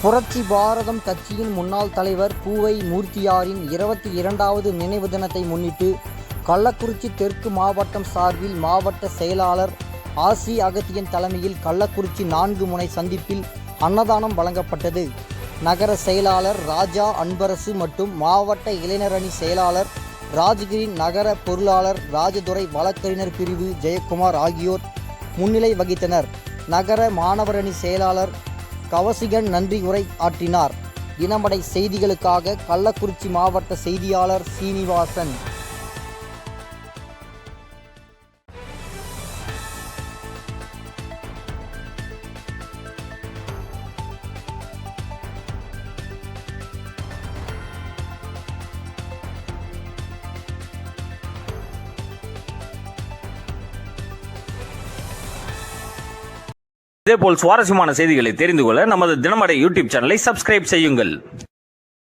புரட்சி பாரதம் கட்சியின் முன்னாள் தலைவர் பூவை மூர்த்தியாரின் 22வது நினைவு தினத்தை முன்னிட்டு கள்ளக்குறிச்சி தெற்கு மாவட்டம் சார்பில் மாவட்ட செயலாளர் ஆசி அகத்தியன் தலைமையில் கள்ளக்குறிச்சி 4 முனை சந்திப்பில் அன்னதானம் வழங்கப்பட்டது. நகர செயலாளர் ராஜா அன்பரசு மற்றும் மாவட்ட இளைஞரணி செயலாளர் ராஜகிரி, நகர பொருளாளர் ராஜதுரை, வழக்கறிஞர் பிரிவு ஜெயக்குமார் ஆகியோர் முன்னிலை வகித்தனர். நகர மாணவரணி செயலாளர் கவசிகன் நன்றி உரை ஆற்றினார். தினமடை செய்திகளுக்காக கள்ளக்குறிச்சி மாவட்ட செய்தியாளர் சீனிவாசன். இதேபோல் சுவாரஸ்யமான செய்திகளை தெரிந்து கொள்ள நமது தினமடை யூடியூப் சேனலை சப்ஸ்கிரைப் செய்யுங்கள்.